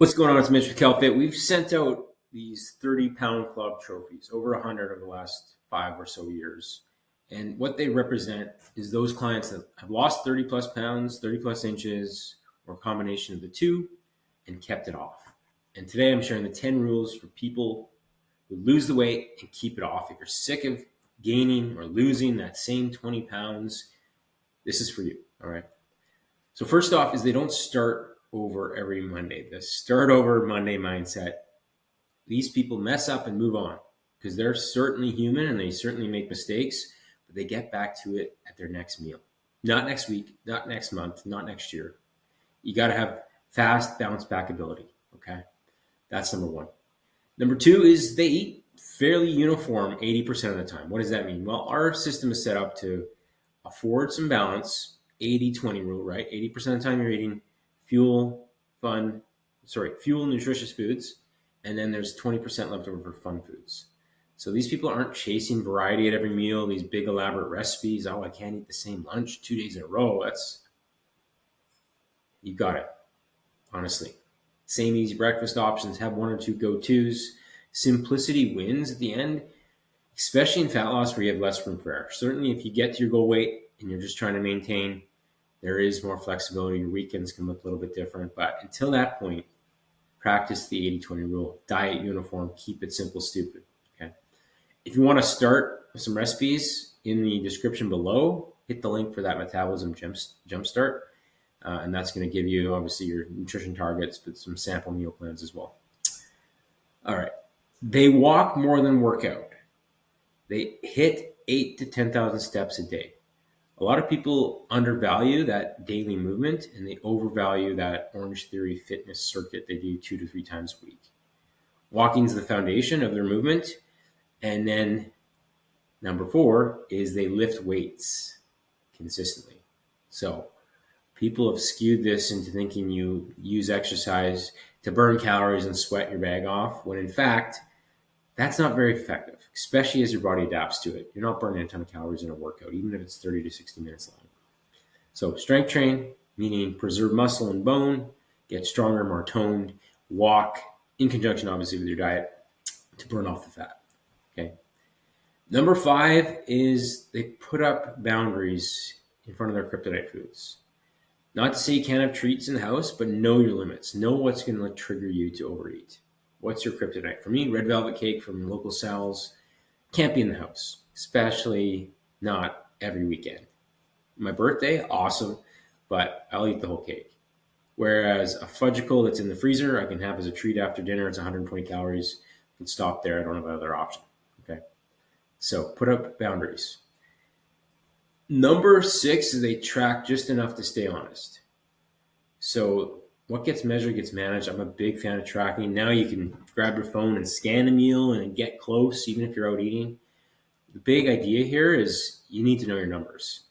What's going on? It's Mitch with CalFit. We've sent out these 30-pound club trophies, over 100 over the last 5 or so years. And what they represent is those clients that have lost 30 plus pounds, 30 plus inches, or a combination of the two, and kept it off. And today I'm sharing the 10 rules for people who lose the weight and keep it off. If you're sick of gaining or losing that same 20 pounds, this is for you. All right. So first off is they don't start over every Monday. The start over Monday mindset. These people mess up and move on because they're certainly human and they certainly make mistakes, but they get back to it at their next meal. Not next week, not next month, not next year. You got to have fast bounce back ability. Okay. That's number one. Number two is they eat fairly uniform 80% of the time. What does that mean? Well, our system is set up to afford some balance. 80-20 rule, right? 80% of the time you're eating fuel, nutritious foods, and then there's 20% left over for fun foods. So these people aren't chasing variety at every meal, these big elaborate recipes. Oh, I can't eat the same lunch 2 days in a row. You got it, honestly. Same easy breakfast options, have one or two go-tos. Simplicity wins at the end, especially in fat loss where you have less room for error. Certainly if you get to your goal weight and you're just trying to maintain, there is more flexibility. Your weekends can look a little bit different. But until that point, practice the 80-20 rule. Diet uniform. Keep it simple, stupid. Okay. If you want to start with some recipes in the description below, hit the link for that Metabolism Jumpstart. And that's going to give you, obviously, your nutrition targets, but some sample meal plans as well. All right. They walk more than work out. They hit 8,000 to 10,000 steps a day. A lot of people undervalue that daily movement and they overvalue that Orange Theory fitness circuit they do 2 to 3 times a week. Walking is the foundation of their movement. And then number 4 is they lift weights consistently. So people have skewed this into thinking you use exercise to burn calories and sweat your bag off, when in fact, that's not very effective, especially as your body adapts to it. You're not burning a ton of calories in a workout, even if it's 30 to 60 minutes long. So strength train, meaning preserve muscle and bone, get stronger, more toned, walk in conjunction, obviously, with your diet to burn off the fat. Okay. Number 5 is they put up boundaries in front of their kryptonite foods. Not to say you can't have treats in the house, but know your limits. Know what's going to trigger you to overeat. What's your kryptonite? For me, red velvet cake from local Sal's can't be in the house, especially not every weekend. My birthday, awesome, but I'll eat the whole cake. Whereas a fudgicle that's in the freezer, I can have as a treat after dinner. It's 120 calories. I can stop there. I don't have another option. Okay. So put up boundaries. Number 6 is they track just enough to stay honest. So what gets measured gets managed. I'm a big fan of tracking. Now you can grab your phone and scan a meal and get close, even if you're out eating. The big idea here is you need to know your numbers,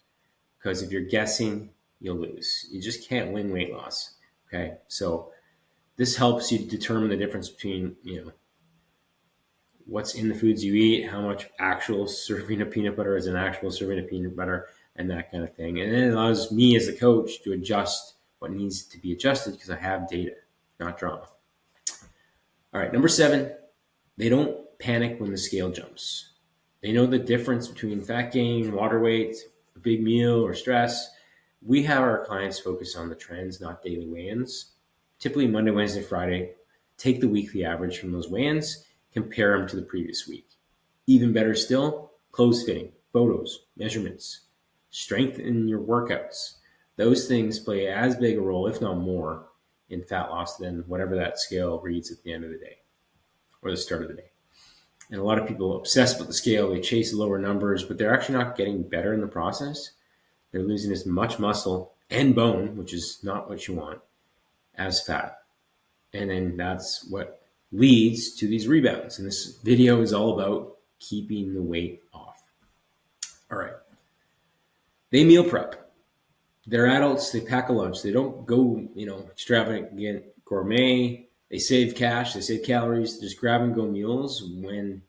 because if you're guessing, you'll lose. You just can't win weight loss. Okay. So this helps you determine the difference between, what's in the foods you eat, how much actual serving of peanut butter is an actual serving of peanut butter, and that kind of thing. And then it allows me as a coach to adjust what needs to be adjusted because I have data, not drama. All right, number 7, they don't panic when the scale jumps. They know the difference between fat gain, water weight, a big meal, or stress. We have our clients focus on the trends, not daily weigh-ins. Typically Monday, Wednesday, Friday, take the weekly average from those weigh-ins, compare them to the previous week. Even better still, clothes fitting, photos, measurements, strength in your workouts. Those things play as big a role, if not more, in fat loss than whatever that scale reads at the end of the day or the start of the day. And a lot of people obsess with the scale. They chase lower numbers, but they're actually not getting better in the process. They're losing as much muscle and bone, which is not what you want, as fat. And then that's what leads to these rebounds. And this video is all about keeping the weight off. All right. They meal prep. They're adults. They pack a lunch. They don't go, extravagant gourmet. They save cash. They save calories. They just grab and go meals when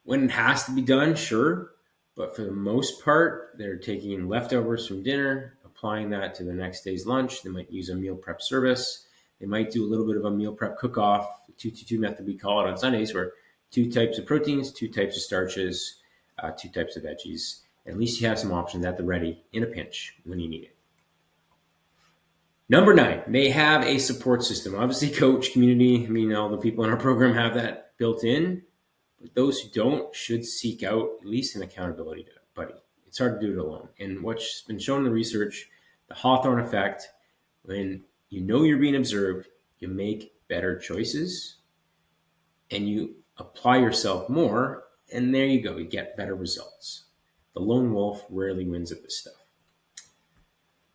it has to be done, sure. But for the most part, they're taking leftovers from dinner, applying that to the next day's lunch. They might use a meal prep service. They might do a little bit of a meal prep cook-off, the 2-2-2 method we call it on Sundays, where 2 types of proteins, 2 types of starches, 2 types of veggies. At least you have some options at the ready in a pinch when you need it. Number 9, they have a support system. Obviously, coach, community, all the people in our program have that built in. But those who don't should seek out at least an accountability buddy. It's hard to do it alone. And what's been shown in the research, the Hawthorne effect, when you know you're being observed, you make better choices and you apply yourself more, and there you go, you get better results. The lone wolf rarely wins at this stuff.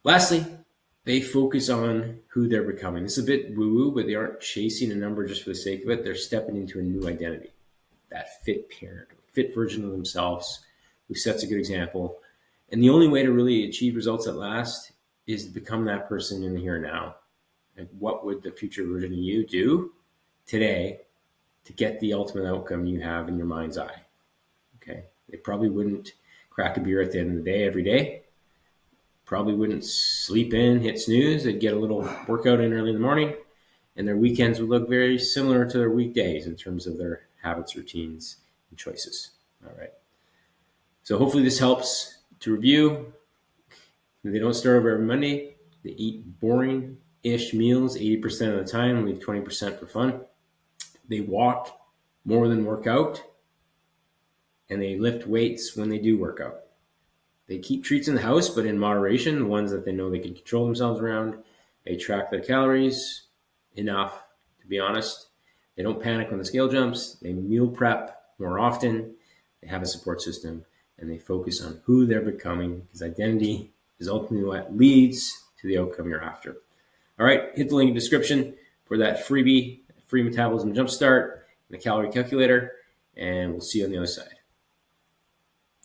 Lastly, they focus on who they're becoming. This is a bit woo-woo, but they aren't chasing a number just for the sake of it. They're stepping into a new identity, that fit parent, fit version of themselves who sets a good example. And the only way to really achieve results that last is to become that person in the here and now. And what would the future version of you do today to get the ultimate outcome you have in your mind's eye? Okay. They probably wouldn't crack a beer at the end of the day every day. Probably wouldn't sleep in, hit snooze. They'd get a little workout in early in the morning, and their weekends would look very similar to their weekdays in terms of their habits, routines, and choices. All right. So hopefully this helps. To review, they don't start over every Monday. They eat boring-ish meals 80% of the time, leave 20% for fun. They walk more than work out, and they lift weights when they do work out. They keep treats in the house, but in moderation, the ones that they know they can control themselves around. They track their calories enough, to be honest. They don't panic when the scale jumps. They meal prep more often. They have a support system, and they focus on who they're becoming, because identity is ultimately what leads to the outcome you're after. All right, hit the link in the description for that freebie, free metabolism jumpstart, and a calorie calculator, and we'll see you on the other side.